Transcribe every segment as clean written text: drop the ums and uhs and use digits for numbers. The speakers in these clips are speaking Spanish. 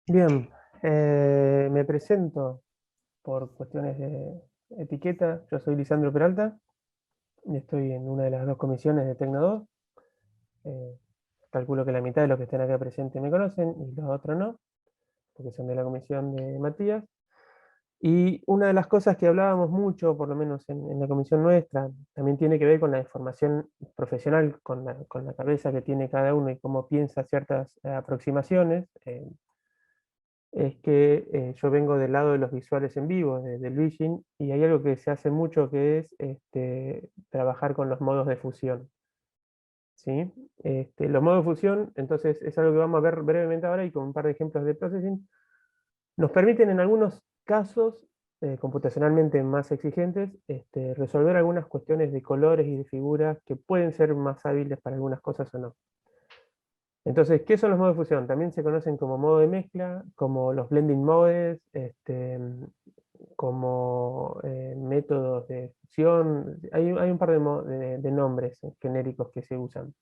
Bien, me presento por cuestiones de etiqueta. Yo soy Lisandro Peralta y estoy en una de las dos comisiones de Tecno 2. Eh, Calculo que la mitad de los que están acá presentes me conocen y los otros no, porque son de la comisión de Matías. Y una de las cosas que hablábamos mucho, por lo menos en la comisión nuestra, también tiene que ver con la formación profesional, con la cabeza que tiene cada uno y cómo piensa ciertas aproximaciones. Es que yo vengo del lado de los visuales en vivo, del Vision, y hay algo que se hace mucho que es trabajar con los modos de fusión, ¿sí? Los modos de fusión, entonces, es algo que vamos a ver brevemente ahora y con un par de ejemplos de processing, nos permiten en algunos casos computacionalmente más exigentes resolver algunas cuestiones de colores y de figuras que pueden ser más hábiles para algunas cosas o no. Entonces, ¿qué son los modos de fusión? También se conocen como modo de mezcla, como los blending modes, como métodos de fusión. Hay un par de nombres genéricos que se usan.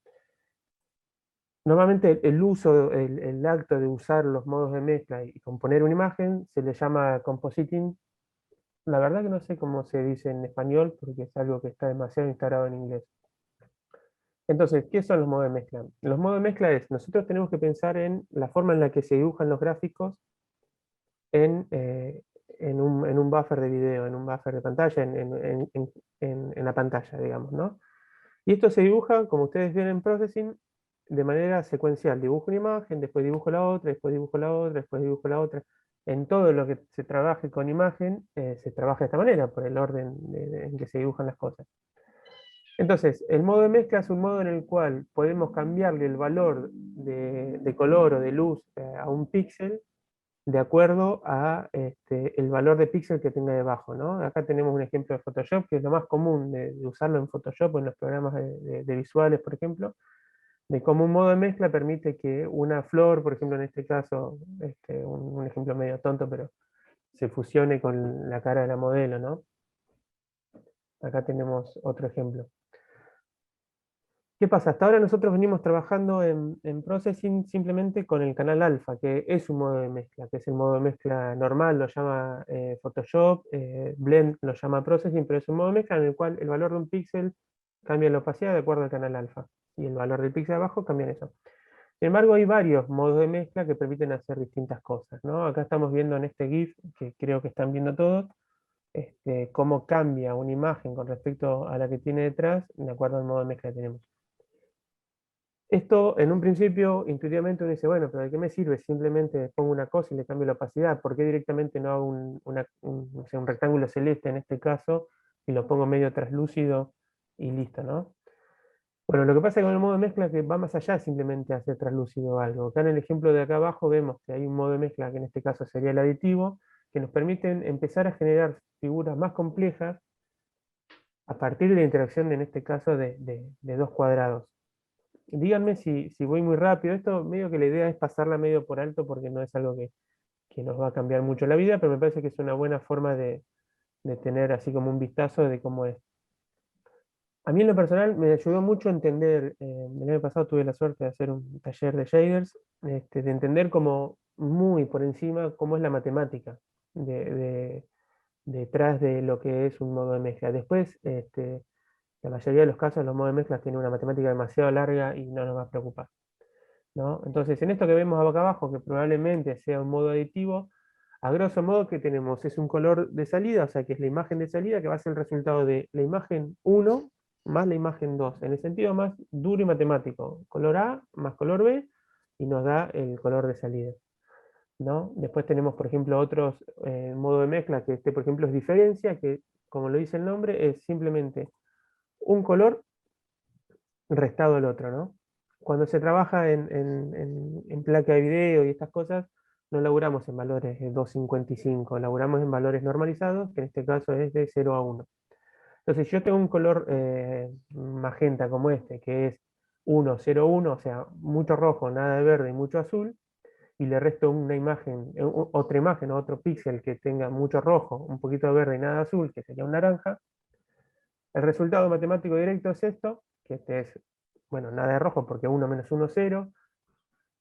Normalmente el uso, el acto de usar los modos de mezcla y componer una imagen se le llama compositing. La verdad que no sé cómo se dice en español porque es algo que está demasiado instalado en inglés. Entonces, ¿qué son los modos de mezcla? Los modos de mezcla es, nosotros tenemos que pensar en la forma en la que se dibujan los gráficos en, eh, en un buffer de video, en un buffer de pantalla, en la pantalla, digamos, ¿no? Y esto se dibuja, como ustedes ven en Processing, de manera secuencial. Dibujo una imagen, después dibujo la otra, después dibujo la otra, después dibujo la otra. En todo lo que se trabaje con imagen, se trabaja de esta manera, por el orden en que se dibujan las cosas. Entonces, el modo de mezcla es un modo en el cual podemos cambiarle el valor de color o de luz a un píxel de acuerdo a el valor de píxel que tenga debajo, ¿no? Acá tenemos un ejemplo de Photoshop, que es lo más común de usarlo en Photoshop o en los programas de visuales, por ejemplo, de cómo un modo de mezcla permite que una flor, por ejemplo, en este caso, un ejemplo medio tonto, pero se fusione con la cara de la modelo, ¿no? Acá tenemos otro ejemplo. ¿Qué pasa? Hasta ahora nosotros venimos trabajando en Processing simplemente con el canal alfa, que es un modo de mezcla, que es el modo de mezcla normal, lo llama Photoshop, Blend lo llama Processing, pero es un modo de mezcla en el cual el valor de un píxel cambia la opacidad de acuerdo al canal alfa, y el valor del píxel abajo cambia eso. Sin embargo, hay varios modos de mezcla que permiten hacer distintas cosas, ¿no? Acá estamos viendo en este GIF, que creo que están viendo todos, cómo cambia una imagen con respecto a la que tiene detrás, de acuerdo al modo de mezcla que tenemos. Esto, en un principio, intuitivamente uno dice, bueno, pero ¿de qué me sirve? Simplemente pongo una cosa y le cambio la opacidad. ¿Por qué directamente no hago no sé, un rectángulo celeste en este caso y lo pongo medio traslúcido y listo, ¿no? Bueno, lo que pasa con el modo de mezcla es que va más allá de simplemente hacer traslúcido algo. Acá en el ejemplo de acá abajo vemos que hay un modo de mezcla que en este caso sería el aditivo, que nos permiten empezar a generar figuras más complejas a partir de la interacción, en este caso, de dos cuadrados. Díganme si voy muy rápido. Esto medio que la idea es pasarla medio por alto porque no es algo que nos va a cambiar mucho la vida, pero me parece que es una buena forma de tener así como un vistazo de cómo es. A mí en lo personal me ayudó mucho a entender, el año pasado tuve la suerte de hacer un taller de shaders, de entender como muy por encima cómo es la matemática detrás de lo que es un modo de mezcla. Después, la mayoría de los casos los modos de mezcla tienen una matemática demasiado larga y no nos va a preocupar, ¿no? Entonces, en esto que vemos acá abajo, que probablemente sea un modo aditivo, a grosso modo que tenemos es un color de salida, o sea que es la imagen de salida que va a ser el resultado de la imagen 1 más la imagen 2, en el sentido más duro y matemático, color A más color B, y nos da el color de salida, ¿no? Después tenemos, por ejemplo, otros modos de mezcla, que por ejemplo, es diferencia, que como lo dice el nombre, es simplemente un color restado al otro, ¿no? Cuando se trabaja en placa de video y estas cosas, no laburamos en valores de 2,55, laburamos en valores normalizados, que en este caso es de 0 a 1. Entonces, si yo tengo un color magenta como este, que es 1, 0, 1, o sea, mucho rojo, nada de verde y mucho azul, y le resto una imagen, otra imagen o otro píxel que tenga mucho rojo, un poquito de verde y nada de azul, que sería un naranja, el resultado matemático directo es esto, que este es, bueno, nada de rojo porque 1 menos 1 0,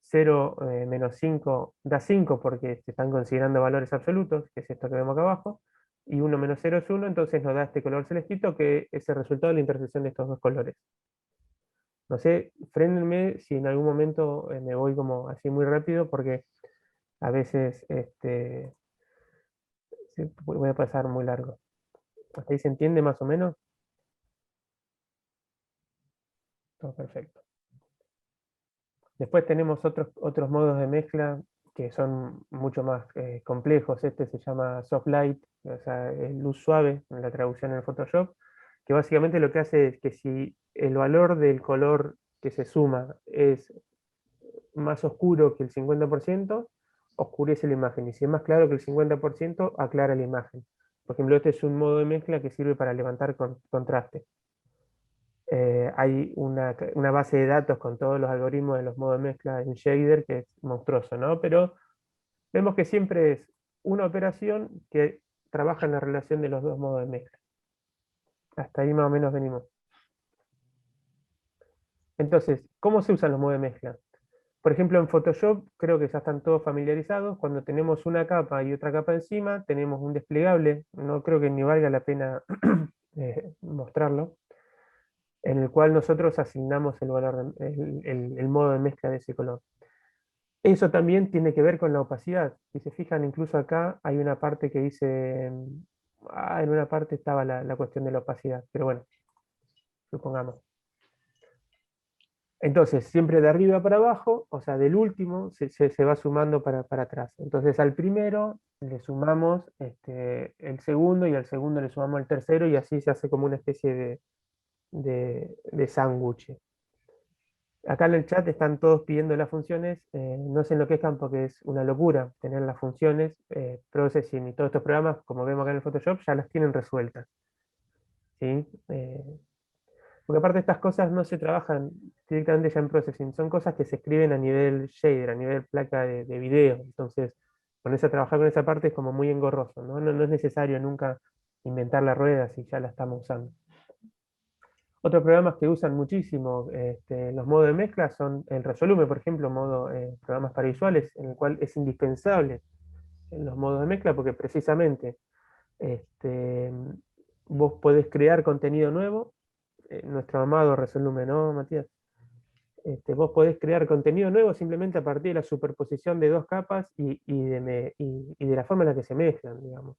0 menos 5 da 5 porque se están considerando valores absolutos, que es esto que vemos acá abajo, y 1 menos 0 es 1, entonces nos da este color celestito que es el resultado de la intersección de estos dos colores. No sé, frénenme si en algún momento me voy como así muy rápido, porque a veces sí, voy a pasar muy largo. ¿Hasta ahí se entiende más o menos? Todo perfecto. Después tenemos otros modos de mezcla que son mucho más complejos. Este se llama soft light, o sea, luz suave en la traducción en Photoshop, que básicamente lo que hace es que si el valor del color que se suma es más oscuro que el 50%, oscurece la imagen. Y si es más claro que el 50%, aclara la imagen. Por ejemplo, este es un modo de mezcla que sirve para levantar contraste. Hay una base de datos con todos los algoritmos de los modos de mezcla en shader que es monstruoso, ¿no? Pero vemos que siempre es una operación que trabaja en la relación de los dos modos de mezcla. Hasta ahí más o menos venimos. Entonces, ¿cómo se usan los modos de mezcla? Por ejemplo, en Photoshop creo que ya están todos familiarizados. Cuando tenemos una capa y otra capa encima, tenemos un desplegable, no creo que ni valga la pena mostrarlo, en el cual nosotros asignamos el valor, el modo de mezcla de ese color. Eso también tiene que ver con la opacidad. Si se fijan, incluso acá hay una parte que dice, en una parte estaba la cuestión de la opacidad, pero bueno, supongamos. Entonces, siempre de arriba para abajo, o sea, del último, se va sumando para atrás. Entonces, al primero le sumamos el segundo y al segundo le sumamos el tercero y así se hace como una especie de sándwich. Acá en el chat están todos pidiendo las funciones, no se enloquezcan porque es una locura tener las funciones, Processing y todos estos programas, como vemos acá en el Photoshop, ya las tienen resueltas. ¿Sí? Porque aparte estas cosas no se trabajan directamente ya en Processing, son cosas que se escriben a nivel shader, a nivel placa de video. Entonces, ponerse a trabajar con esa parte es como muy engorroso, ¿no? No es necesario nunca inventar la rueda si ya la estamos usando. Otros programas que usan muchísimo los modos de mezcla son el Resolume, por ejemplo, programas para visuales, en el cual es indispensable en los modos de mezcla porque precisamente este, vos podés crear contenido nuevo, nuestro amado Resolume, ¿no, Matías? Vos podés crear contenido nuevo simplemente a partir de la superposición de dos capas y de la forma en la que se mezclan, digamos.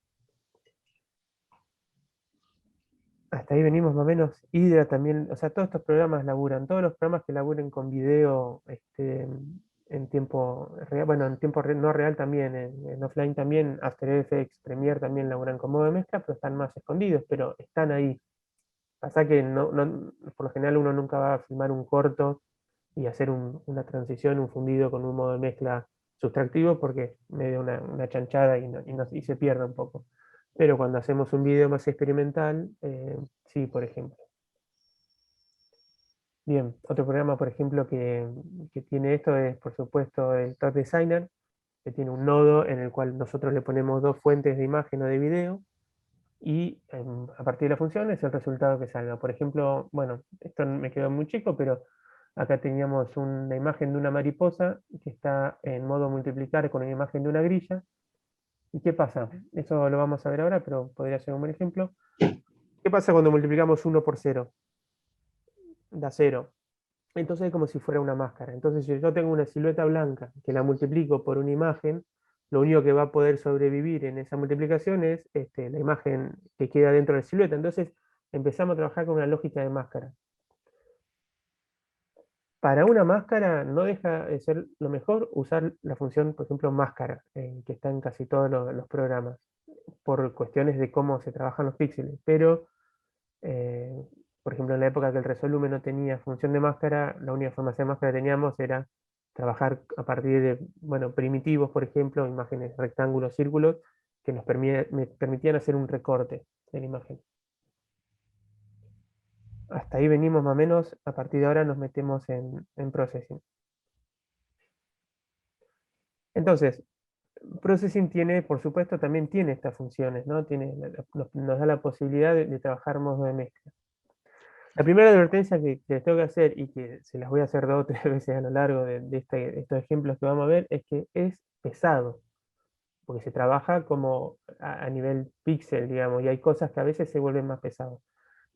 Hasta ahí venimos más o menos. Hydra también, o sea, todos estos programas laburan, todos los programas que laburen con video en tiempo real, bueno, en tiempo no real también, en offline también, After Effects, Premiere también laburan con modo de mezcla, pero están más escondidos, pero están ahí. Pasa que por lo general uno nunca va a filmar un corto y hacer una transición, un fundido con un modo de mezcla sustractivo porque es medio una chanchada y se pierde un poco. Pero cuando hacemos un video más experimental, sí, por ejemplo. Bien, otro programa, por ejemplo, que tiene esto es, por supuesto, el Top Designer, que tiene un nodo en el cual nosotros le ponemos dos fuentes de imagen o de video, y a partir de la función es el resultado que salga. Por ejemplo, bueno, esto me quedó muy chico, pero acá teníamos una imagen de una mariposa que está en modo multiplicar con una imagen de una grilla. ¿Y qué pasa? Eso lo vamos a ver ahora, pero podría ser un buen ejemplo. ¿Qué pasa cuando multiplicamos 1 por 0? Da 0. Entonces es como si fuera una máscara. Entonces, si yo tengo una silueta blanca que la multiplico por una imagen, lo único que va a poder sobrevivir en esa multiplicación es la imagen que queda dentro de la silueta. Entonces empezamos a trabajar con una lógica de máscara. Para una máscara no deja de ser lo mejor usar la función, por ejemplo, máscara, que está en casi todos los programas, por cuestiones de cómo se trabajan los píxeles. Pero eh, por ejemplo, en la época que el Resolume no tenía función de máscara, la única forma de hacer máscara que teníamos era trabajar a partir de, bueno, primitivos, por ejemplo, imágenes rectángulos, círculos, que nos permitían hacer un recorte de la imagen. Hasta ahí venimos más o menos, a partir de ahora nos metemos en Processing. Entonces, Processing tiene, por supuesto, también tiene estas funciones, ¿no? Nos da la posibilidad de trabajar modos de mezcla. La primera advertencia que les tengo que hacer, y que se las voy a hacer 2 o 3 veces a lo largo de estos ejemplos que vamos a ver, es que es pesado, porque se trabaja como a nivel píxel, digamos, y hay cosas que a veces se vuelven más pesadas.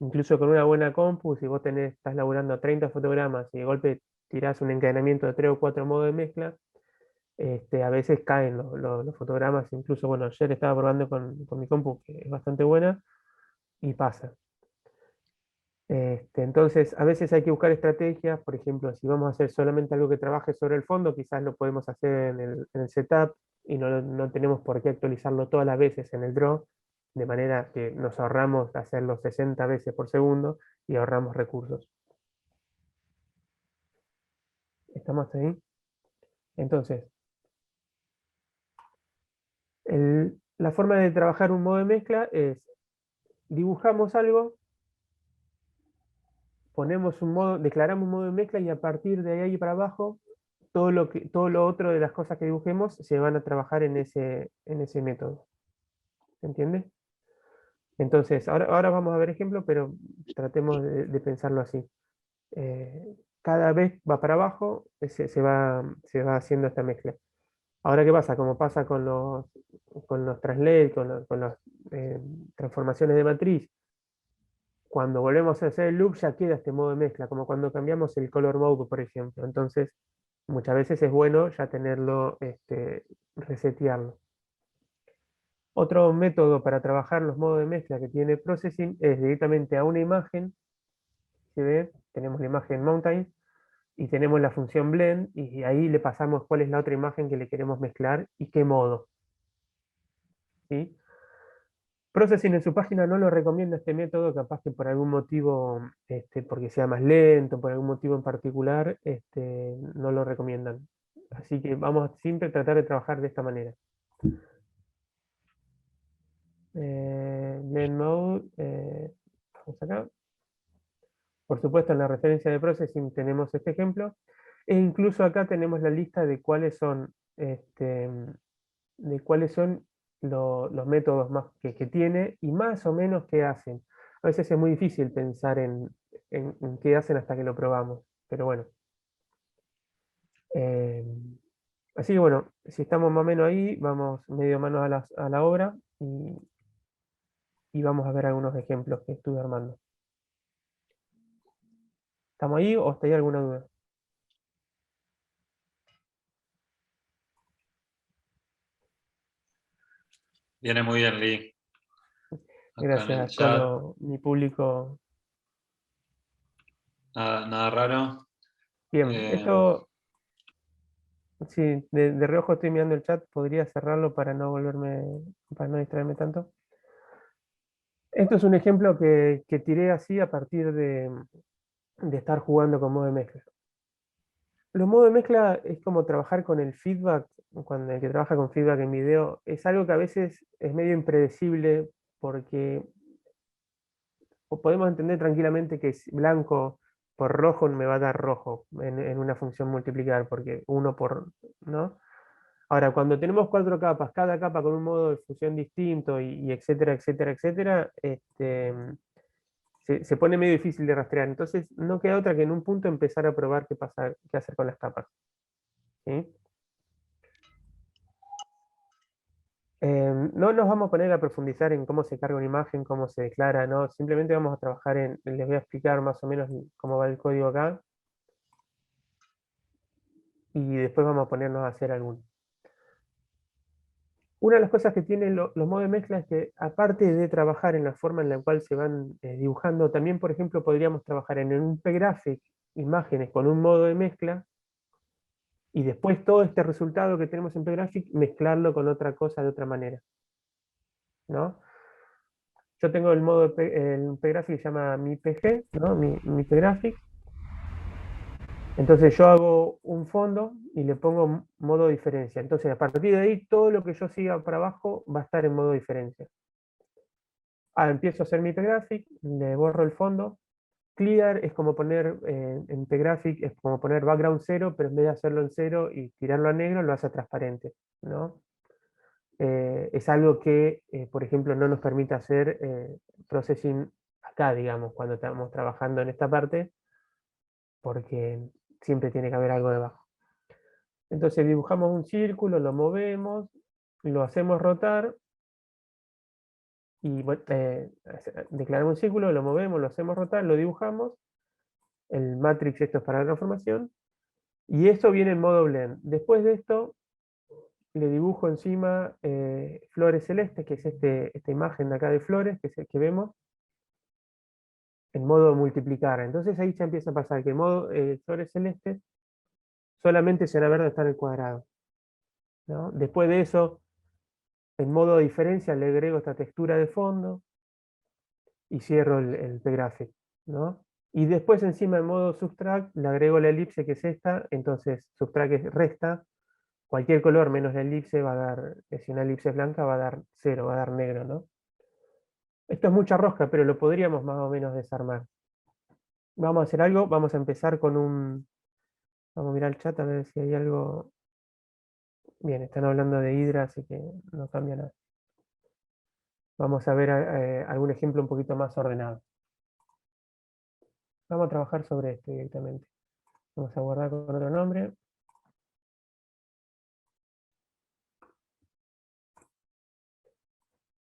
Incluso con una buena compu, si vos estás laburando 30 fotogramas y de golpe tirás un encadenamiento de 3 o 4 modos de mezcla, a veces caen los fotogramas. Incluso, bueno, ayer estaba probando con mi compu, que es bastante buena, y pasa. Entonces, a veces hay que buscar estrategias. Por ejemplo, si vamos a hacer solamente algo que trabaje sobre el fondo, quizás lo podemos hacer en el setup y no tenemos por qué actualizarlo todas las veces en el draw, de manera que nos ahorramos hacerlo 60 veces por segundo y ahorramos recursos. ¿Estamos ahí? Entonces, la forma de trabajar un modo de mezcla es: dibujamos algo, ponemos un modo, declaramos un modo de mezcla, y a partir de ahí para abajo, todo lo otro de las cosas que dibujemos se van a trabajar en ese método. ¿Se entiende? Entonces, ahora vamos a ver ejemplos, pero tratemos de pensarlo así. Cada vez va para abajo, se va haciendo esta mezcla. Ahora, ¿qué pasa? Como pasa con los translate, con las eh, transformaciones de matriz, cuando volvemos a hacer el loop ya queda este modo de mezcla, como cuando cambiamos el color mode, por ejemplo. Entonces, muchas veces es bueno ya tenerlo, resetearlo. Otro método para trabajar los modos de mezcla que tiene Processing es directamente a una imagen. Si ve, tenemos la imagen Mountain y tenemos la función Blend, y ahí le pasamos cuál es la otra imagen que le queremos mezclar y qué modo. ¿Sí? Processing en su página no lo recomienda este método, capaz que por algún motivo, porque sea más lento, por algún motivo en particular, no lo recomiendan. Así que vamos a siempre tratar de trabajar de esta manera. Blend Mode, vamos acá. Por supuesto, en la referencia de Processing tenemos este ejemplo, e incluso acá tenemos la lista de cuáles son, los métodos más que tiene y más o menos qué hacen. A veces es muy difícil pensar en qué hacen hasta que lo probamos, pero bueno. Eh, Así que bueno, si estamos más o menos ahí, vamos medio manos a la obra, y vamos a ver algunos ejemplos que estuve armando. ¿Estamos ahí o está ahí alguna duda? Viene muy bien, Lee. Acá en el Gracias, chat. mi público. Nada raro. Bien, Eh, esto, sí, de reojo estoy mirando el chat, podría cerrarlo para no distraerme tanto. Esto es un ejemplo que tiré así a partir de estar jugando con modo de mezcla. Los modos de mezcla es como trabajar con el feedback. Cuando el que trabaja con feedback en video, es algo que a veces es medio impredecible, porque podemos entender tranquilamente que blanco por rojo me va a dar rojo en una función multiplicar, porque uno por, ¿no? Ahora, cuando tenemos 4 capas, cada capa con un modo de fusión distinto, y etcétera, etcétera, etcétera, se pone medio difícil de rastrear. Entonces, no queda otra que en un punto empezar a probar qué hacer con las capas. ¿Sí? No nos vamos a poner a profundizar en cómo se carga una imagen, cómo se declara, ¿no? Simplemente vamos a trabajar les voy a explicar más o menos cómo va el código acá, y después vamos a ponernos a hacer alguno. Una de las cosas que tienen los modos de mezcla es que, aparte de trabajar en la forma en la cual se van dibujando, también, por ejemplo, podríamos trabajar en un pgraphic imágenes con un modo de mezcla, y después todo este resultado que tenemos en pgraphic mezclarlo con otra cosa de otra manera, ¿no? Yo tengo el pgraphic que se llama mi PG, ¿no? Mi pgraphic. Entonces yo hago un fondo y le pongo modo diferencia. Entonces, a partir de ahí, todo lo que yo siga para abajo va a estar en modo diferencia. Empiezo a hacer mi pgraphic, le borro el fondo. Clear es como poner, en pgraphic es como poner background 0, pero en vez de hacerlo en 0 y tirarlo a negro, lo hace transparente, ¿no? Es algo que, por ejemplo, no nos permite hacer processing acá, digamos, cuando estamos trabajando en esta parte, porque siempre tiene que haber algo debajo. Entonces dibujamos un círculo, lo movemos, lo hacemos rotar, y declaramos un círculo, lo movemos, lo hacemos rotar, lo dibujamos, el matrix esto es para la transformación, y esto viene en modo blend. Después de esto, le dibujo encima flores celestes, que es esta imagen de acá de flores, que es el que vemos, en modo multiplicar. Entonces ahí ya empieza a pasar que en modo flores celestes solamente se van a ver dónde está el cuadrado, ¿no? Después de eso, en modo diferencia le agrego esta textura de fondo y cierro el pgraphic, ¿no? Y después encima en modo subtract le agrego la elipse que es esta, entonces subtract es resta, cualquier color menos la elipse va a dar, si una elipse es blanca va a dar cero, va a dar negro, ¿no? Esto es mucha rosca, pero lo podríamos más o menos desarmar. Vamos a hacer algo, vamos a empezar con un... Vamos a mirar el chat a ver si hay algo... Bien, están hablando de Hydra, así que no cambia nada. Vamos a ver algún ejemplo un poquito más ordenado. Vamos a trabajar sobre este directamente. Vamos a guardar con otro nombre.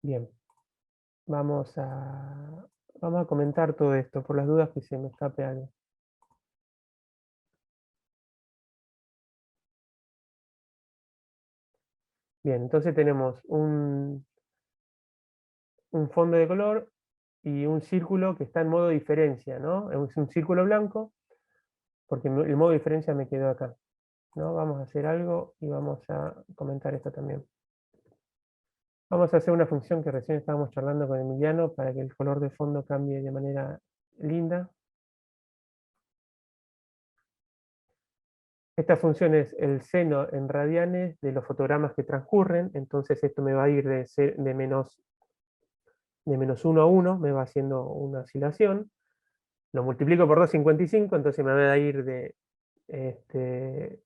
Bien, vamos a comentar todo esto, por las dudas que se me escape algo. Bien, entonces tenemos un fondo de color y un círculo que está en modo diferencia, ¿no? Es un círculo blanco, porque el modo diferencia me quedó acá, ¿no? Vamos a hacer algo y vamos a comentar esto también. Vamos a hacer una función que recién estábamos charlando con Emiliano para que el color de fondo cambie de manera linda. Esta función es el seno en radianes de los fotogramas que transcurren, entonces esto me va a ir de menos 1 a 1, me va haciendo una oscilación. Lo multiplico por 2,55, entonces me va a ir este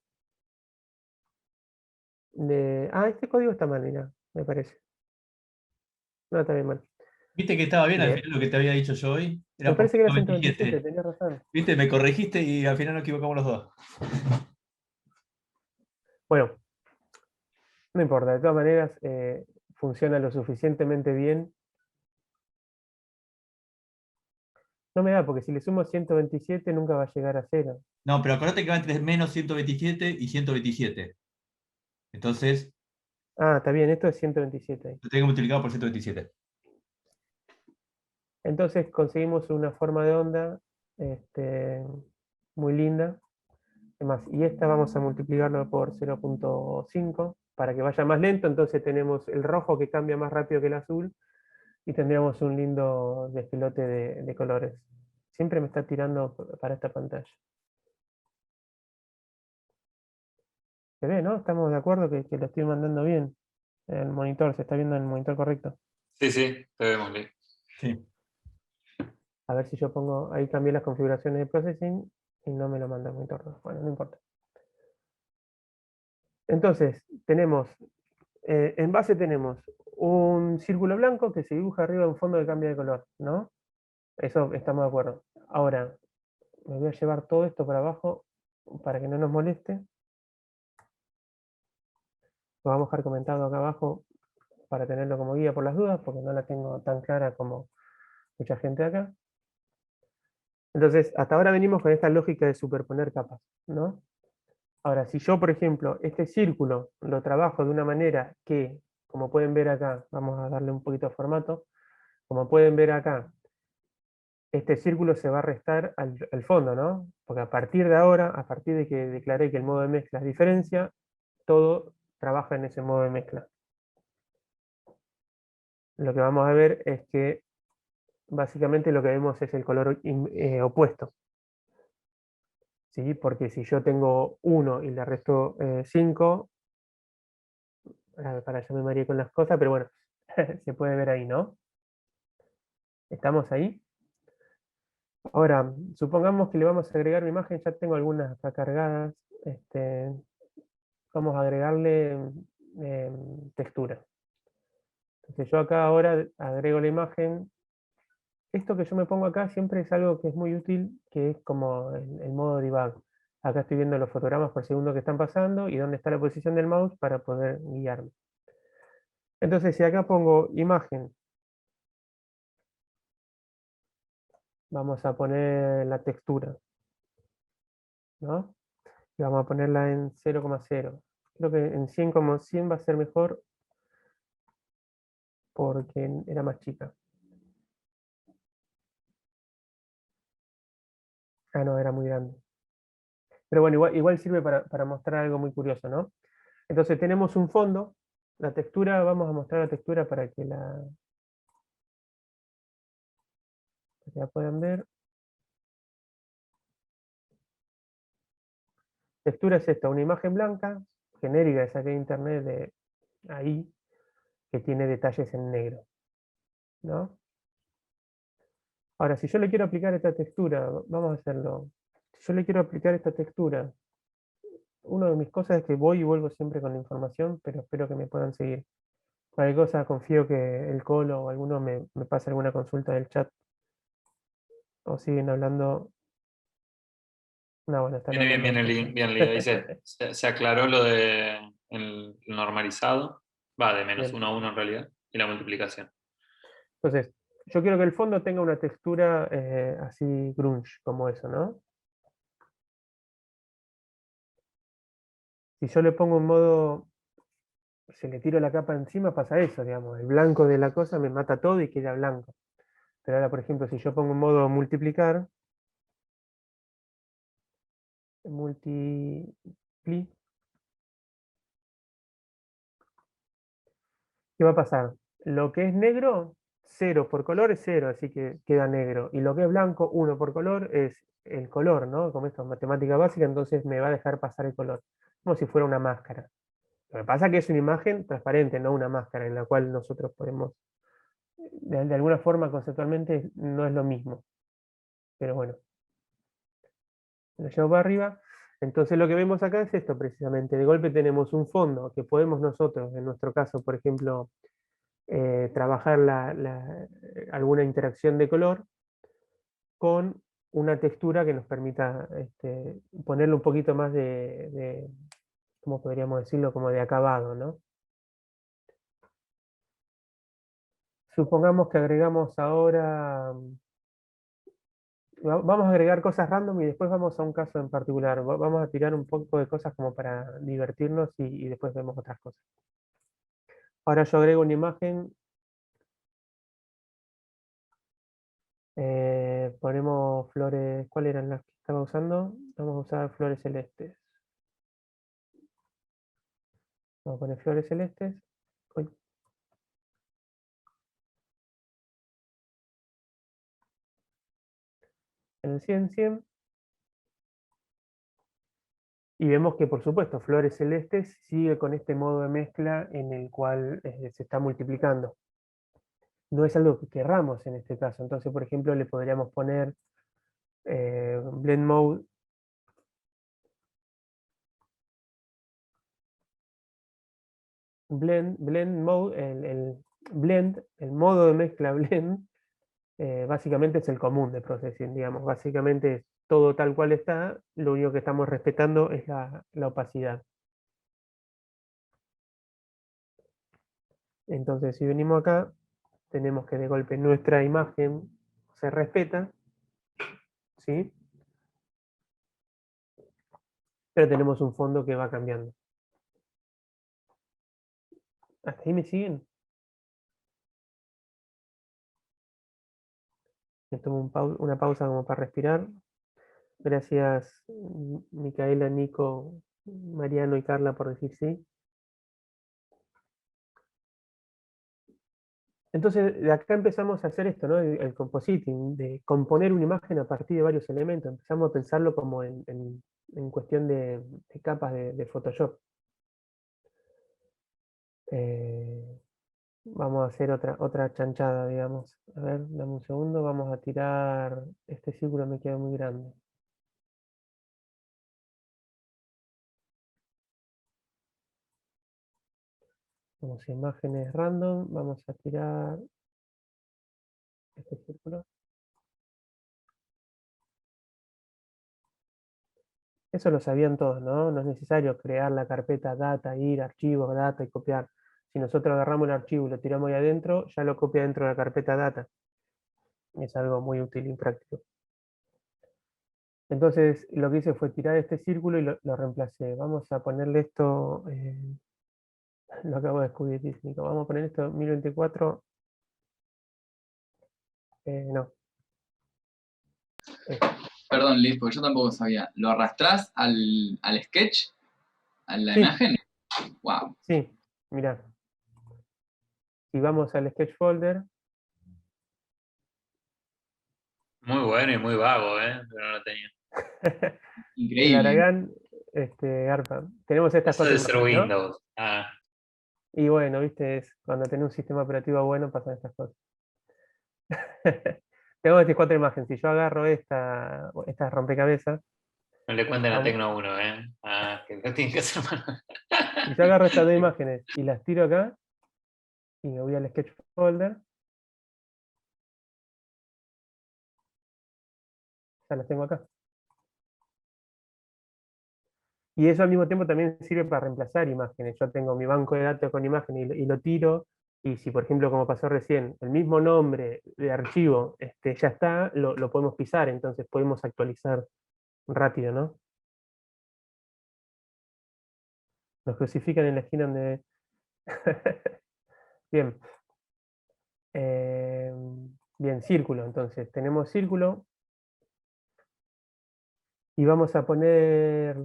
código está mal, mira, me parece. No, está bien mal. ¿Viste que estaba bien al Bien. final lo que te había dicho yo hoy? Me Era por parece que era 127, 127. tenías razón. ¿Viste? Me corregiste y al final nos equivocamos los dos. Bueno, no importa, de todas maneras funciona lo suficientemente bien. No me da, porque si le sumo 127 nunca va a llegar a 0. No, pero acordate que va entre menos 127 y 127. Entonces, Ah, está bien, esto es 127 ahí. lo tengo multiplicado por 127. Entonces conseguimos una forma de onda muy linda. Además, y esta vamos a multiplicarlo por 0,5 para que vaya más lento. Entonces tenemos el rojo que cambia más rápido que el azul y tendríamos un lindo despelote de colores. Siempre me está tirando para esta pantalla. Se ve, ¿no? Estamos de acuerdo que lo estoy mandando bien. El monitor, se está viendo en el monitor correcto. Sí, sí, te vemos bien. Sí. A ver si yo pongo, ahí cambié las configuraciones de processing y no me lo manda el monitor. Bueno, no importa. Entonces, tenemos, en base tenemos un círculo blanco que se dibuja arriba de un fondo que cambia de color, ¿no? Eso estamos de acuerdo. Ahora, me voy a llevar todo esto para abajo para que no nos moleste. Lo vamos a dejar comentado acá abajo para tenerlo como guía por las dudas, porque no la tengo tan clara como mucha gente acá. Entonces, hasta ahora venimos con esta lógica de superponer capas, ¿no? Ahora, si yo, por ejemplo, este círculo lo trabajo de una manera que, como pueden ver acá, vamos a darle un poquito de formato, como pueden ver acá, este círculo se va a restar al fondo, ¿no? Porque a partir de ahora, a partir de que declaré que el modo de mezcla es diferencia, todo trabaja en ese modo de mezcla. Lo que vamos a ver es que básicamente lo que vemos es el color opuesto. ¿Sí? Porque si yo tengo 1 y le resto 5, para yo me mareé con las cosas, pero bueno, se puede ver ahí, ¿no? ¿Estamos ahí? Ahora, supongamos que le vamos a agregar una imagen, ya tengo algunas acá cargadas. Vamos a agregarle textura. Entonces yo acá ahora agrego la imagen. esto que yo me pongo acá siempre es algo que es muy útil, que es como el modo debug. Acá estoy viendo los fotogramas por segundo que están pasando y dónde está la posición del mouse para poder guiarme. Entonces, si acá pongo imagen, vamos a poner la textura, ¿no? Y vamos a ponerla en 0,0. Creo que en 100,100 va a ser mejor porque era más chica. Ah, no, era muy grande. Pero bueno, igual sirve para mostrar algo muy curioso, ¿no? Entonces tenemos un fondo, la textura, vamos a mostrar la textura para que la puedan ver. Textura es esta, una imagen blanca, genérica, esa que hay en internet de ahí, que tiene detalles en negro, ¿no? Ahora, si yo le quiero aplicar esta textura, vamos a hacerlo. Si yo le quiero aplicar esta textura, una de mis cosas es que voy y vuelvo siempre con la información, pero espero que me puedan seguir. Cualquier cosa, confío que el Colo o alguno me pase alguna consulta del chat, o siguen hablando. No, bueno, están Viene bien, hablando de bien el cosas. link, bien Lee. Ahí se aclaró lo de el normalizado. Va, de menos Bien. 1 a 1 en realidad. Y la multiplicación. Entonces, yo quiero que el fondo tenga una textura así grunge, como eso, ¿no? Si yo le pongo un modo, si le tiro la capa encima, pasa eso, digamos. El blanco de la cosa me mata todo y queda blanco. Pero ahora, por ejemplo, si yo pongo un modo multiplicar, multipli, ¿qué va a pasar? Lo que es negro, 0 por color es 0, así que queda negro. Y lo que es blanco, 1 por color, es el color, ¿no? Como esto es matemática básica, entonces me va a dejar pasar el color, como si fuera una máscara. Lo que pasa es que es una imagen transparente, no una máscara en la cual nosotros podemos, de alguna forma conceptualmente no es lo mismo. Pero bueno, lo llevo para arriba. Entonces lo que vemos acá es esto precisamente. De golpe tenemos un fondo que podemos nosotros, en nuestro caso, por ejemplo, trabajar alguna interacción de color con una textura que nos permita ponerle un poquito más ¿cómo podríamos decirlo? Como de acabado, ¿no? Supongamos que agregamos ahora, vamos a agregar cosas random y después vamos a un caso en particular. Vamos a tirar un poco de cosas como para divertirnos y después vemos otras cosas. Ahora yo agrego una imagen, ponemos flores, ¿cuáles eran las que estaba usando? Vamos a usar flores celestes. Vamos a poner flores celestes. Uy, en el 100. Y vemos que, por supuesto, flores celestes sigue con este modo de mezcla en el cual se está multiplicando. No es algo que querramos en este caso. Entonces, por ejemplo, le podríamos poner blend mode. Blend mode, blend, el modo de mezcla blend, básicamente es el común de processing, digamos. Básicamente es todo tal cual está, lo único que estamos respetando es la opacidad. Entonces, si venimos acá, tenemos que de golpe nuestra imagen se respeta, ¿sí? Pero tenemos un fondo que va cambiando. ¿Hasta ahí me siguen? Me tomo una pausa como para respirar. Gracias, Micaela, Nico, Mariano y Carla por decir sí. Entonces, de acá empezamos a hacer esto, ¿no? El compositing, de componer una imagen a partir de varios elementos. Empezamos a pensarlo como en cuestión de capas de Photoshop. Vamos a hacer otra chanchada, digamos. A ver, dame un segundo, vamos a tirar. Este círculo me queda muy grande. Vamos a imágenes random, vamos a tirar este círculo. Eso lo sabían todos, ¿no? No es necesario crear la carpeta data, ir, archivos, data y copiar. Si nosotros agarramos el archivo y lo tiramos ahí adentro, ya lo copia dentro de la carpeta data. Es algo muy útil y práctico. Entonces, lo que hice fue tirar este círculo y lo reemplacé. Vamos a ponerle esto, lo acabo de descubrir, Nico. Vamos a poner esto 1024. No. Perdón, Liz, porque yo tampoco sabía. ¿Lo arrastrás al sketch? ¿A la Sí, imagen? Wow. sí, mirá. Si vamos al sketch folder, Muy bueno y muy vago, ¿eh? Pero no lo tenía. el Increíble. Aragán, ARPA, tenemos estas Eso 4 de ser imágenes, ¿no? Windows. Ah, Y bueno, viste, es cuando tenés un sistema operativo bueno pasan estas cosas. Tengo estas 4 imágenes. Si yo agarro esta rompecabezas, no le cuenten a vamos, Tecno 1, ¿eh? Ah, que lo tienen que hacer manual. si yo agarro estas 2 imágenes y las tiro acá, y me voy al sketch folder, ya las tengo acá. Y eso al mismo tiempo también sirve para reemplazar imágenes. Yo tengo mi banco de datos con imágenes y lo tiro, y si por ejemplo, como pasó recién, el mismo nombre de archivo ya está, lo podemos pisar, entonces podemos actualizar rápido, ¿no? Nos crucifican en la esquina donde... Bien. Eh, bien, círculo. Entonces, tenemos círculo y vamos a poner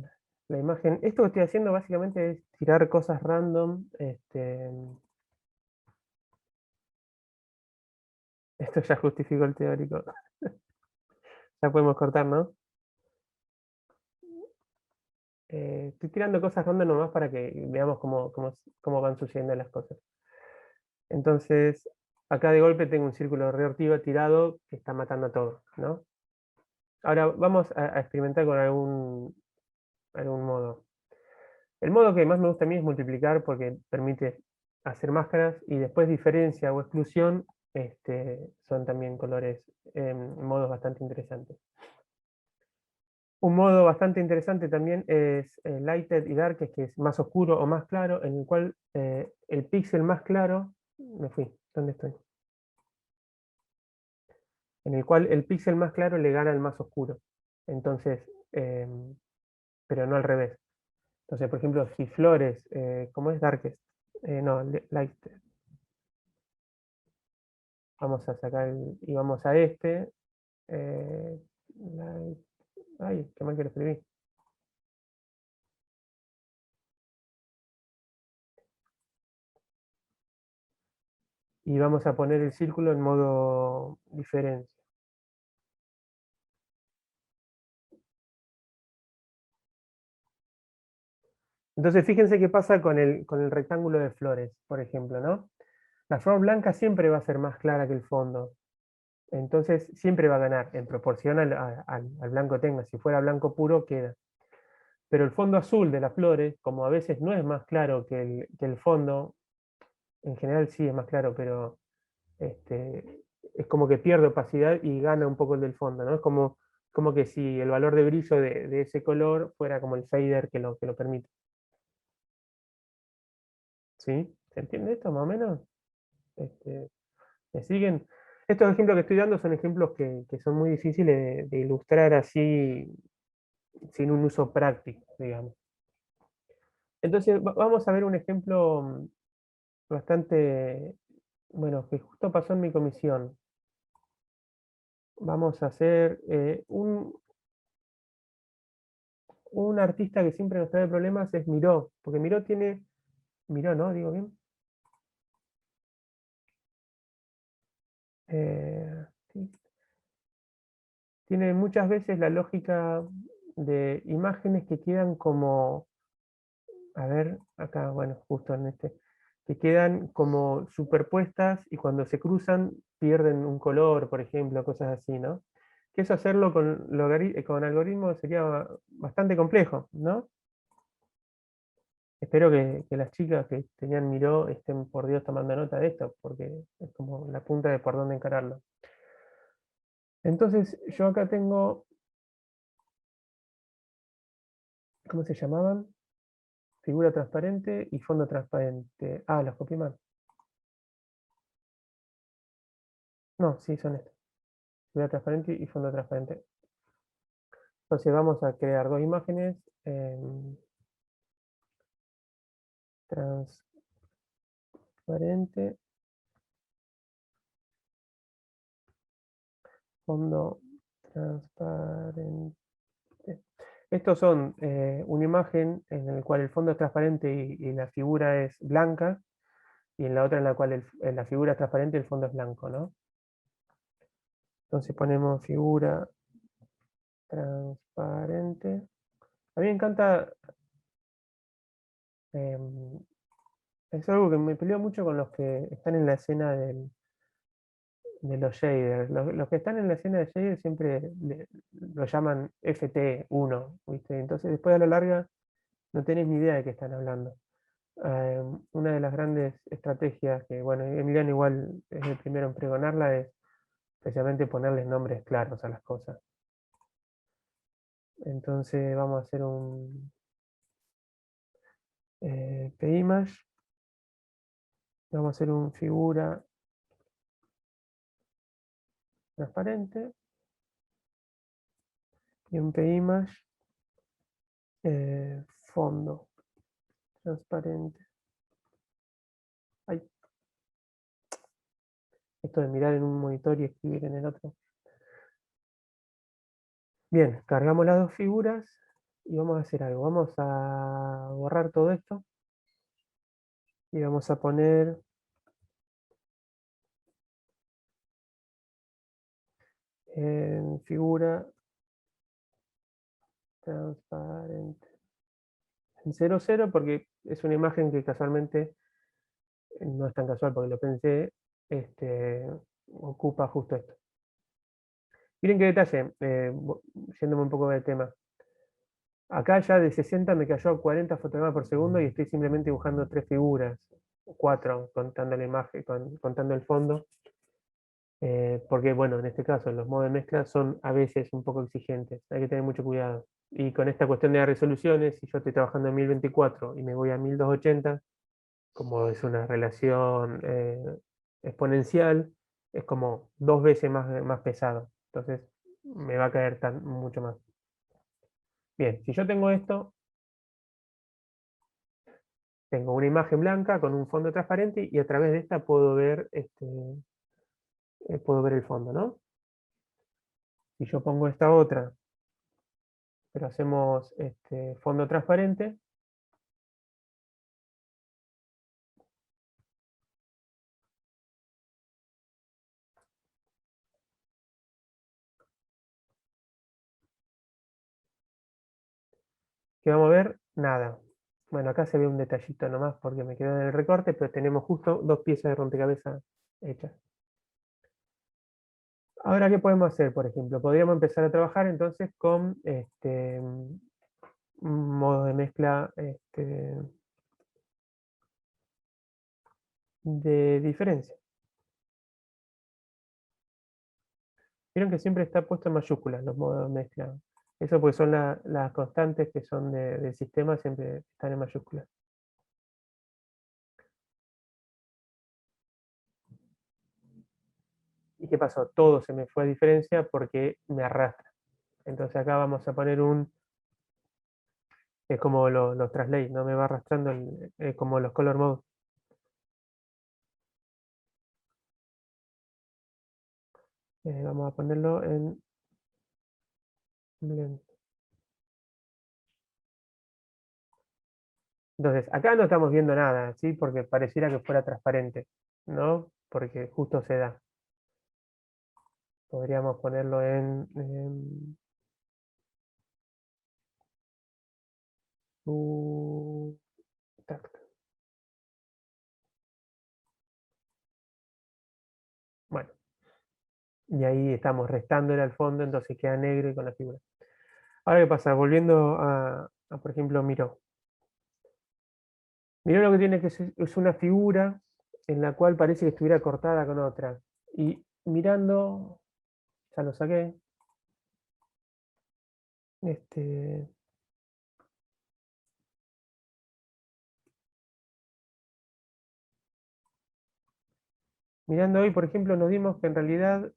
la imagen. Esto que estoy haciendo básicamente es tirar cosas random. Esto ya justificó el teórico. Ya podemos cortar, ¿no? Estoy tirando cosas random nomás para que veamos cómo van sucediendo las cosas. Entonces, acá de golpe tengo un círculo reactivo tirado que está matando a todo, ¿no? Ahora vamos a experimentar con algún modo. El modo que más me gusta a mí es multiplicar porque permite hacer máscaras y después diferencia o exclusión son también colores, modos bastante interesantes. Un modo bastante interesante también es Lighted y Dark, que es más oscuro o más claro, en el cual el píxel más claro, me fui, ¿dónde estoy? En el cual el píxel más claro le gana al más oscuro. Entonces, pero no al revés. Entonces, por ejemplo, si flores, ¿cómo es Darkest? No, Lighted. Vamos a sacar y vamos a light- ay, qué mal que lo escribí. Y vamos a poner el círculo en modo diferencia. Entonces, fíjense qué pasa con el rectángulo de flores, por ejemplo, ¿no? La flor blanca siempre va a ser más clara que el fondo. Entonces, siempre va a ganar en proporción al blanco tenga. Si fuera blanco puro, queda. Pero el fondo azul de las flores, como a veces no es más claro que el fondo, en general sí es más claro, pero es como que pierde opacidad y gana un poco el del fondo, ¿no? Es como que si el valor de brillo de ese color fuera como el fader que lo permite. ¿Sí? ¿Se entiende esto más o menos? Este, ¿Me siguen? Estos ejemplos que estoy dando son ejemplos que son muy difíciles de ilustrar así sin un uso práctico, digamos. Entonces, vamos a ver un ejemplo bastante, bueno, que justo pasó en mi comisión. Vamos a hacer un artista que siempre nos trae problemas es Miró, porque Miró, ¿no? Digo bien. Sí. Tiene muchas veces la lógica de imágenes que quedan como, a ver, acá, bueno, justo en que quedan como superpuestas y cuando se cruzan pierden un color, por ejemplo, cosas así, ¿no? Que eso hacerlo con algoritmos sería bastante complejo, ¿no? Espero que las chicas que tenían Miró estén, por Dios, tomando nota de esto, porque es como la punta de por dónde encararlo. Entonces, yo acá tengo ¿cómo se llamaban? Figura transparente y fondo transparente. Ah, los copié mal. No, sí, son estos. Figura transparente y fondo transparente. Entonces vamos a crear dos imágenes. Transparente. Fondo transparente. Estos son una imagen en la cual el fondo es transparente y la figura es blanca, y en la otra en la cual la figura es transparente y el fondo es blanco, ¿no? Entonces ponemos figura transparente. A mí me encanta, es algo que me peleo mucho con los que están en la escena de los shaders. Los que están en la escena de shaders siempre lo llaman FT1, ¿viste? Entonces después a la larga no tenés ni idea de qué están hablando. Una de las grandes estrategias que, bueno, Emiliano igual es el primero en pregonarla, es precisamente ponerles nombres claros a las cosas. Entonces vamos a hacer un pimage, vamos a hacer un figura transparente y un pimage fondo transparente. Ay, esto de mirar en un monitor y escribir en el otro. Bien, cargamos las dos figuras y vamos a hacer algo. Vamos a borrar todo esto y vamos a poner en figura transparente en 00 porque es una imagen que casualmente, no es tan casual porque lo pensé, ocupa justo esto. Miren qué detalle, yéndome un poco del tema. Acá ya de 60 me cayó a 40 fotogramas por segundo y estoy simplemente dibujando 3 figuras, 4, contando la imagen, contando el fondo. Porque bueno, en este caso los modos de mezcla son a veces un poco exigentes, hay que tener mucho cuidado. Y con esta cuestión de las resoluciones, si yo estoy trabajando en 1024 y me voy a 1280, como es una relación exponencial, es como 2 veces más pesado. Entonces me va a caer mucho más. Bien, si yo tengo esto, tengo una imagen blanca con un fondo transparente y a través de esta puedo ver, puedo ver el fondo, ¿no? Si yo pongo esta otra, pero hacemos fondo transparente, ¿qué vamos a ver? Nada. Bueno, acá se ve un detallito nomás porque me quedó en el recorte, pero tenemos justo 2 piezas de rompecabezas hechas. Ahora, ¿qué podemos hacer? Por ejemplo, podríamos empezar a trabajar entonces con modos de mezcla de diferencia. Vieron que siempre está puesto en mayúsculas los modos de mezcla. Eso porque son las constantes que son del sistema, siempre están en mayúsculas. ¿Y qué pasó? Todo se me fue a diferencia porque me arrastra. Entonces acá vamos a poner es como los translate, no me va arrastrando como los color mode. Vamos a ponerlo en blend. Entonces, acá no estamos viendo nada, ¿sí? Porque pareciera que fuera transparente, ¿no? Porque justo se da. Podríamos ponerlo en bueno, y ahí estamos restándole al fondo, entonces queda negro y con la figura. Ahora, ¿qué pasa? Volviendo por ejemplo, Miró. Miró lo que tiene que ser, es una figura en la cual parece que estuviera cortada con otra. Y mirando, ya lo saqué. Mirando hoy, por ejemplo, nos dimos que en realidad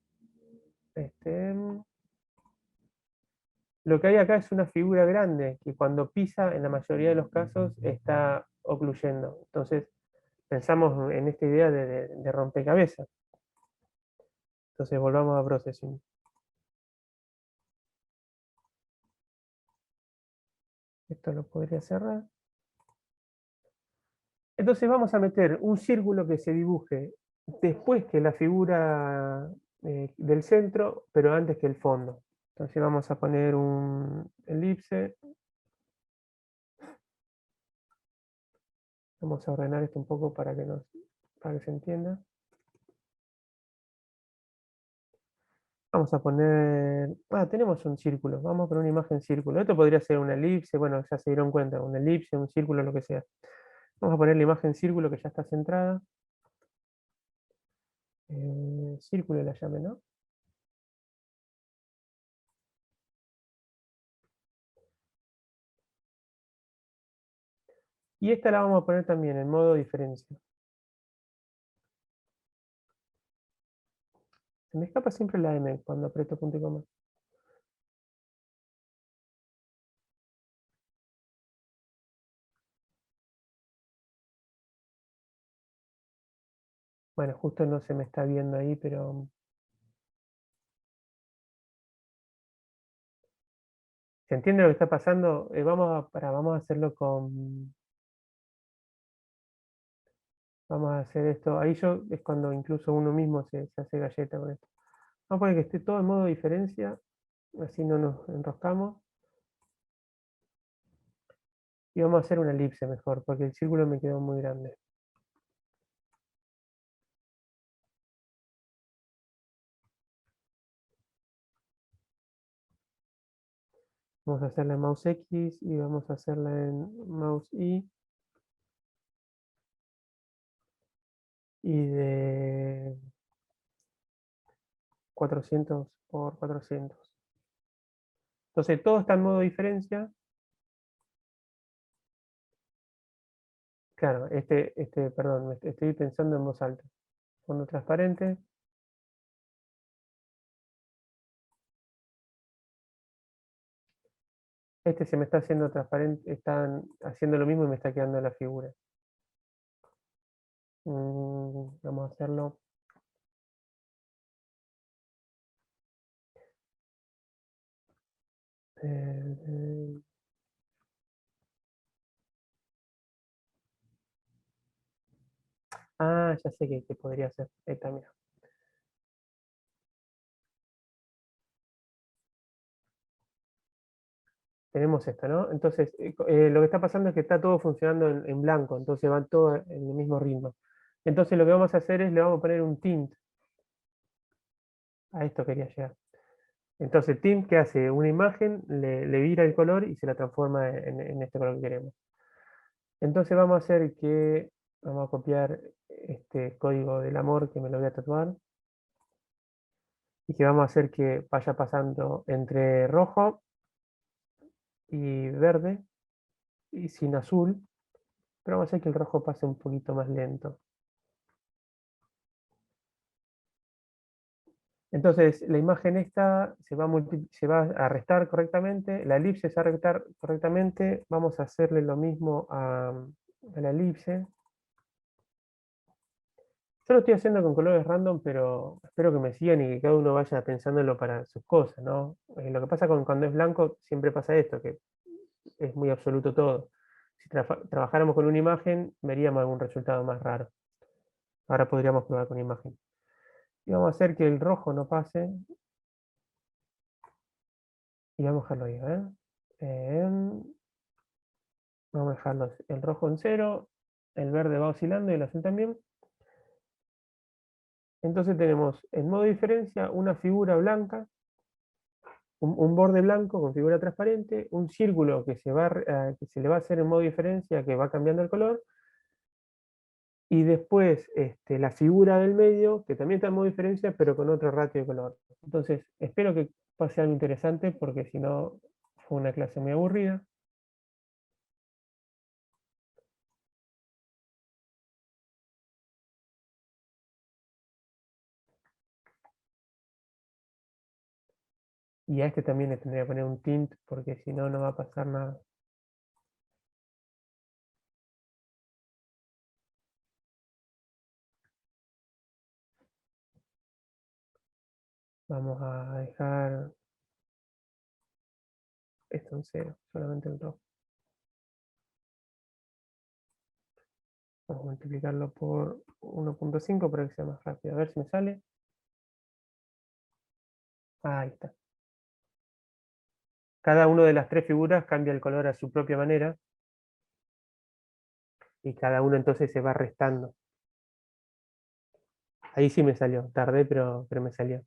lo que hay acá es una figura grande que cuando pisa, en la mayoría de los casos, está ocluyendo. Entonces, pensamos en esta idea de rompecabezas. Entonces, volvamos a Processing. Esto lo podría cerrar. Entonces vamos a meter un círculo que se dibuje después que la figura del centro, pero antes que el fondo. Entonces vamos a poner un elipse. Vamos a ordenar esto un poco para que se entienda. Vamos a poner... tenemos un círculo. Vamos a poner una imagen círculo. Esto podría ser una elipse. Bueno, ya se dieron cuenta. Una elipse, un círculo, lo que sea. Vamos a poner la imagen círculo que ya está centrada. Círculo la llame, ¿no? Y esta la vamos a poner también en modo diferencia. Se me escapa siempre la M cuando aprieto punto y coma. Bueno, justo no se me está viendo ahí, pero... ¿Se entiende lo que está pasando? Vamos a hacerlo con... Vamos a hacer esto. Ahí es cuando incluso uno mismo se hace galleta con esto. Vamos a poner que esté todo en modo diferencia. Así no nos enroscamos. Y vamos a hacer una elipse mejor, porque el círculo me quedó muy grande. Vamos a hacerla en mouse X y vamos a hacerla en mouse Y. Y de 400 por 400. Entonces todo está en modo diferencia. Claro, perdón, estoy pensando en voz alta. Fondo transparente. Este se me está haciendo transparente, están haciendo lo mismo y me está quedando la figura. Vamos a hacerlo. Ya sé que podría ser. Ahí está, mira. Tenemos esto, ¿no? Entonces, lo que está pasando es que está todo funcionando en blanco, entonces van todos en el mismo ritmo. Entonces lo que vamos a hacer es, le vamos a poner un tint. A esto quería llegar. Entonces, tint, ¿qué hace? Una imagen, le vira el color y se la transforma en este color que queremos. Entonces vamos a hacer que, vamos a copiar este código del amor que me lo voy a tatuar. Y que vamos a hacer que vaya pasando entre rojo y verde y sin azul. Pero vamos a hacer que el rojo pase un poquito más lento. Entonces, la imagen esta se va a restar correctamente, la elipse se va a restar correctamente. Vamos a hacerle lo mismo a la elipse. Yo lo estoy haciendo con colores random, pero espero que me sigan y que cada uno vaya pensándolo para sus cosas, ¿no? Lo que pasa cuando es blanco, siempre pasa esto, que es muy absoluto todo. Si trabajáramos con una imagen, veríamos algún resultado más raro. Ahora podríamos probar con imagen. Y vamos a hacer que el rojo no pase. Y vamos a dejarlo ahí, vamos a dejarlo el rojo en 0, el verde va oscilando y el azul también. Entonces tenemos en modo diferencia una figura blanca, un borde blanco con figura transparente, un círculo que que se le va a hacer en modo diferencia, que va cambiando el color, y después la figura del medio, que también está en modo diferencia, pero con otro ratio de color. Entonces, espero que pase algo interesante, porque si no, fue una clase muy aburrida. Y a este también le tendría que poner un tint, porque si no, no va a pasar nada. Vamos a dejar esto en 0, solamente el rojo. Vamos a multiplicarlo por 1.5 para que sea más rápido. A ver si me sale. Ahí está. Cada una de las tres figuras cambia el color a su propia manera. Y cada uno entonces se va restando. Ahí sí me salió. Tardé, pero me salió.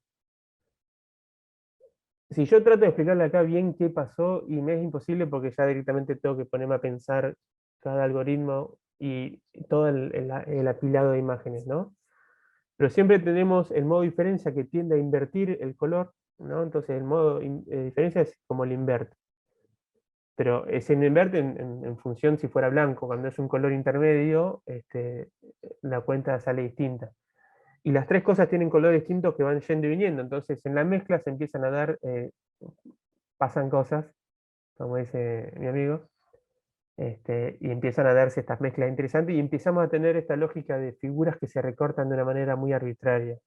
Si yo trato de explicarle acá bien qué pasó, y me es imposible porque ya directamente tengo que ponerme a pensar cada algoritmo y todo el apilado de imágenes, ¿no? Pero siempre tenemos el modo diferencia que tiende a invertir el color, ¿no? Entonces el modo diferencia es como el invert. Pero se inverte en función si fuera blanco. Cuando es un color intermedio, la cuenta sale distinta. Y las tres cosas tienen colores distintos que van yendo y viniendo. Entonces en la mezcla se empiezan a dar, pasan cosas, como dice mi amigo, y empiezan a darse estas mezclas interesantes y empezamos a tener esta lógica de figuras que se recortan de una manera muy arbitraria.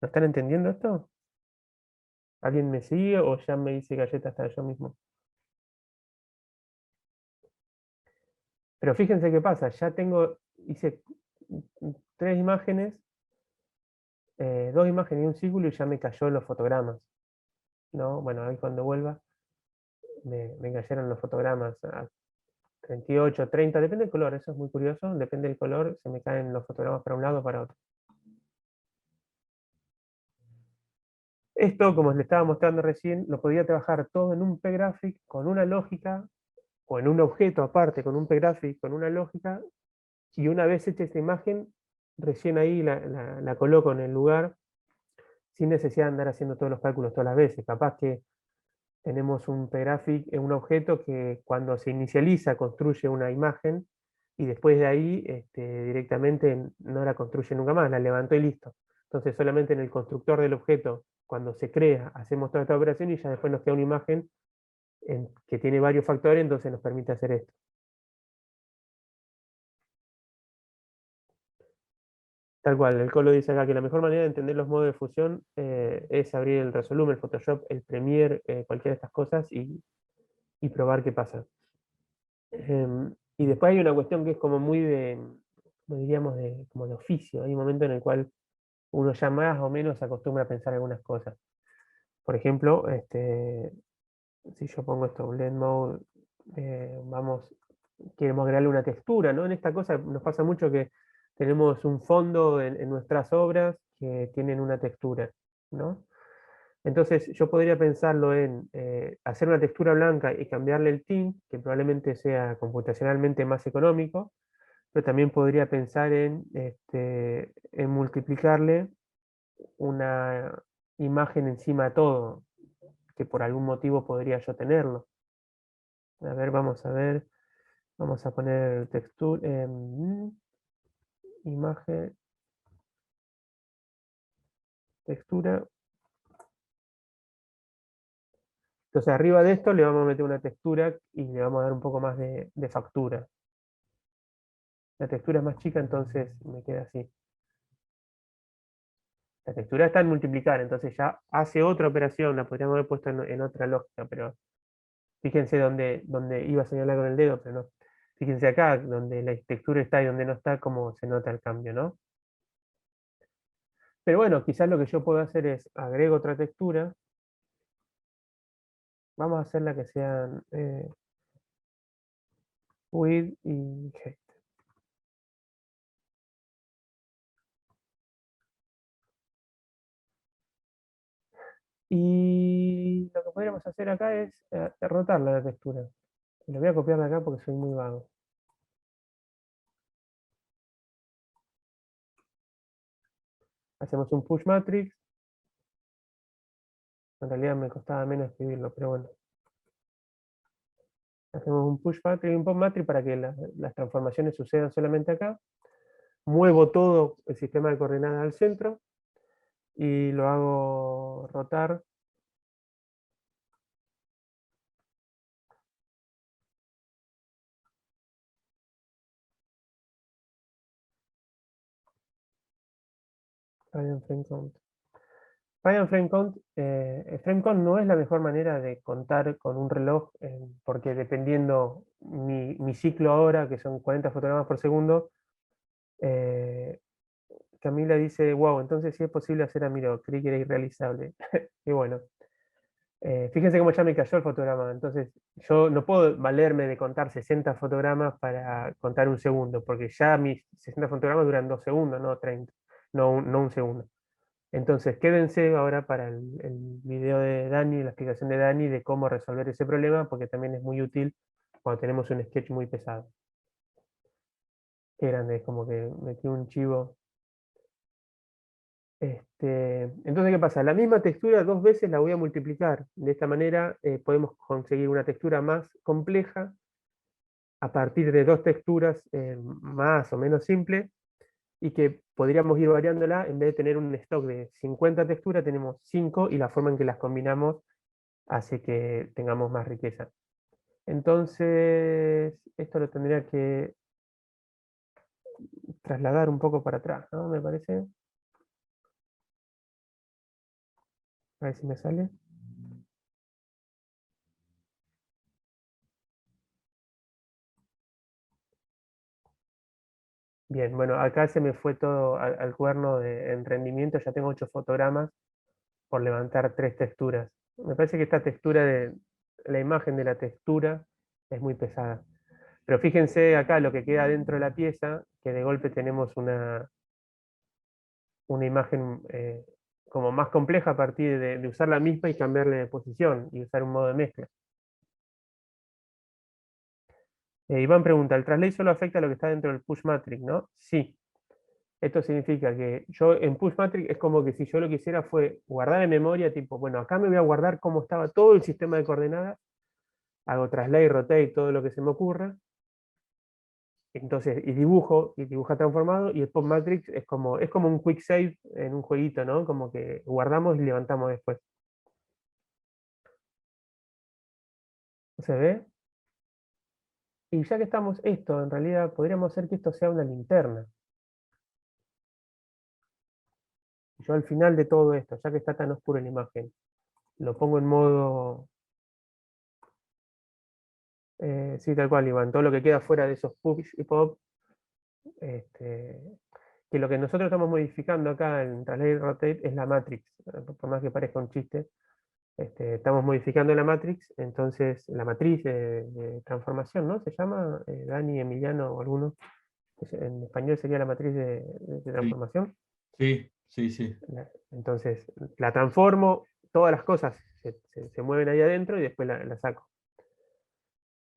¿Lo están entendiendo esto? ¿Alguien me sigue o ya me hice galleta hasta yo mismo? Pero fíjense qué pasa, ya hice tres imágenes, dos imágenes y un círculo y ya me cayó los fotogramas, ¿no? Bueno, ahí cuando vuelva me cayeron los fotogramas a 38, 30, depende del color, eso es muy curioso, depende del color, se me caen los fotogramas para un lado o para otro. Esto, como les estaba mostrando recién, lo podía trabajar todo en un pgraphic con una lógica, o en un objeto aparte con un pgraphic con una lógica, y una vez hecha esta imagen, recién ahí la coloco en el lugar, sin necesidad de andar haciendo todos los cálculos todas las veces. Capaz que tenemos un pgraphic en un objeto que cuando se inicializa construye una imagen, y después de ahí directamente no la construye nunca más, la levantó y listo. Entonces solamente en el constructor del objeto, cuando se crea, hacemos toda esta operación y ya después nos queda una imagen que tiene varios factores, entonces nos permite hacer esto. Tal cual, el Colo dice acá que la mejor manera de entender los modos de fusión es abrir el Resolume, el Photoshop, el Premiere, cualquiera de estas cosas y probar qué pasa. Y después hay una cuestión que es como muy como diríamos, como de oficio. Hay un momento en el cual uno ya más o menos se acostumbra a pensar algunas cosas. Por ejemplo, si yo pongo esto, Blend Mode, queremos agregarle una textura, ¿no? En esta cosa nos pasa mucho que tenemos un fondo en nuestras obras que tienen una textura, ¿no? Entonces yo podría pensarlo en hacer una textura blanca y cambiarle el tint, que probablemente sea computacionalmente más económico, pero también podría pensar en multiplicarle una imagen encima de todo, que por algún motivo podría yo tenerlo. A ver, vamos a ver, vamos a poner textura, imagen, textura. Entonces arriba de esto le vamos a meter una textura y le vamos a dar un poco más de factura. La textura es más chica, entonces me queda así. La textura está en multiplicar, entonces ya hace otra operación, la podríamos haber puesto en otra lógica, pero fíjense donde iba a señalar con el dedo, pero no. Fíjense acá, donde la textura está y donde no está, cómo se nota el cambio, ¿no? Pero bueno, quizás lo que yo puedo hacer es agrego otra textura. Vamos a hacerla que sean width y height. Y lo que podríamos hacer acá es rotar la textura. Lo voy a copiar de acá porque soy muy vago. Hacemos un push matrix. En realidad me costaba menos escribirlo, pero bueno. Hacemos un push matrix y un pop matrix para que las transformaciones sucedan solamente acá. Muevo todo el sistema de coordenadas al centro. y lo hago rotar. Frame count. Frame count, frame count no es la mejor manera de contar con un reloj, porque dependiendo mi ciclo ahora, que son 40 fotogramas por segundo, Camila dice, wow, entonces sí es posible hacer a Miro, creí que era irrealizable. Y bueno, fíjense cómo ya me cayó el fotograma, entonces yo no puedo valerme de contar 60 fotogramas para contar un segundo, porque ya mis 60 fotogramas duran 2 segundos, no 30, no un segundo. Entonces quédense ahora para el video de Dani, la explicación de Dani de cómo resolver ese problema, porque también es muy útil cuando tenemos un sketch muy pesado. Qué grande, es como que metí un chivo. Entonces, ¿qué pasa? La misma textura 2 veces la voy a multiplicar. De esta manera podemos conseguir una textura más compleja a partir de 2 texturas más o menos simples, y que podríamos ir variándola. En vez de tener un stock de 50 texturas, tenemos 5, y la forma en que las combinamos hace que tengamos más riqueza. Entonces, esto lo tendría que trasladar un poco para atrás, ¿no? Me parece. A ver si me sale. Bien, bueno, acá se me fue todo al cuerno en rendimiento. Ya tengo 8 fotogramas por levantar 3 texturas. Me parece que esta textura la imagen de la textura es muy pesada. Pero fíjense acá lo que queda dentro de la pieza, que de golpe tenemos una imagen como más compleja a partir de usar la misma y cambiarle de posición y usar un modo de mezcla. Iván pregunta, ¿el translate solo afecta a lo que está dentro del push matrix, no? Sí. Esto significa que yo en push matrix es como que si yo lo que hiciera fue guardar en memoria, tipo, bueno, acá me voy a guardar cómo estaba todo el sistema de coordenadas, hago translate, rotate, todo lo que se me ocurra, entonces, y dibuja transformado, y el pop matrix es como un quick save en un jueguito, ¿no? Como que guardamos y levantamos después. ¿Se ve? Y ya que estamos esto, en realidad podríamos hacer que esto sea una linterna. Yo al final de todo esto, ya que está tan oscuro en la imagen, lo pongo en modo... sí, tal cual, Iván, todo lo que queda fuera de esos push y pop, que lo que nosotros estamos modificando acá en Translate Rotate es la matrix, por más que parezca un chiste. Estamos modificando la matrix, entonces la matriz de transformación, ¿no? Se llama Dani, Emiliano o alguno. En español sería la matriz de transformación. Sí, sí, sí. Entonces la transformo, todas las cosas se mueven ahí adentro y después la saco.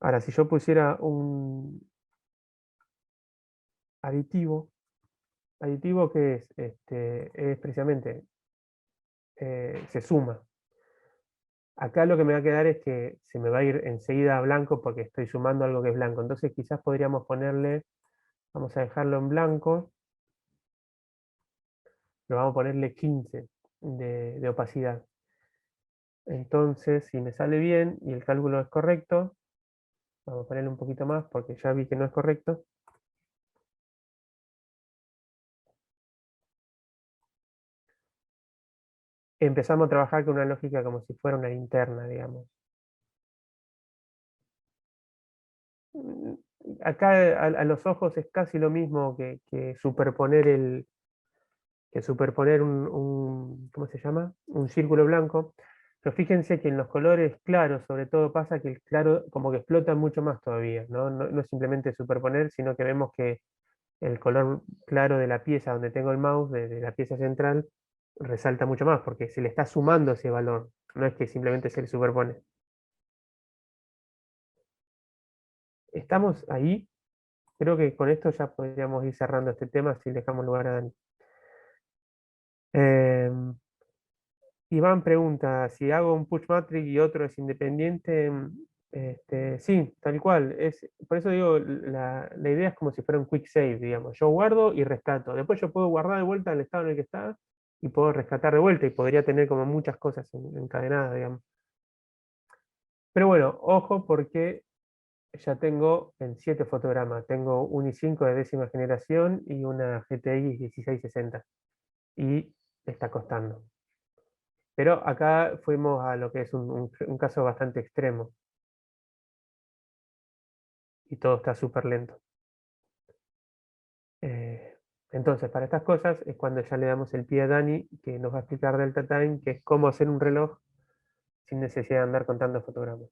Ahora, si yo pusiera un aditivo que es precisamente, se suma. Acá lo que me va a quedar es que se me va a ir enseguida a blanco porque estoy sumando algo que es blanco. Entonces quizás podríamos ponerle, vamos a dejarlo en blanco, pero vamos a ponerle 15 de opacidad. Entonces, si me sale bien y el cálculo es correcto, vamos a ponerle un poquito más porque ya vi que no es correcto. Empezamos a trabajar con una lógica como si fuera una linterna, digamos. Acá a los ojos es casi lo mismo que superponer ¿cómo se llama? Un círculo blanco. Pero fíjense que en los colores claros, sobre todo, pasa que el claro como que explota mucho más todavía, ¿no? No es simplemente superponer, sino que vemos que el color claro de la pieza donde tengo el mouse, de la pieza central, resalta mucho más, porque se le está sumando ese valor, no es que simplemente se le superpone. ¿Estamos ahí? Creo que con esto ya podríamos ir cerrando este tema si dejamos lugar a Dani. Iván pregunta, si hago un push matrix y otro es independiente. Sí, tal cual. Por eso digo, la idea es como si fuera un quick save, digamos. Yo guardo y rescato. Después yo puedo guardar de vuelta al estado en el que está y puedo rescatar de vuelta y podría tener como muchas cosas encadenadas, digamos. Pero bueno, ojo porque ya tengo en 7 fotogramas. Tengo un i5 de 10ª generación y una GTX 1660. Y está costando. Pero acá fuimos a lo que es un caso bastante extremo. Y todo está súper lento. Entonces, para estas cosas es cuando ya le damos el pie a Dani, que nos va a explicar Delta Time, que es cómo hacer un reloj sin necesidad de andar contando fotogramas.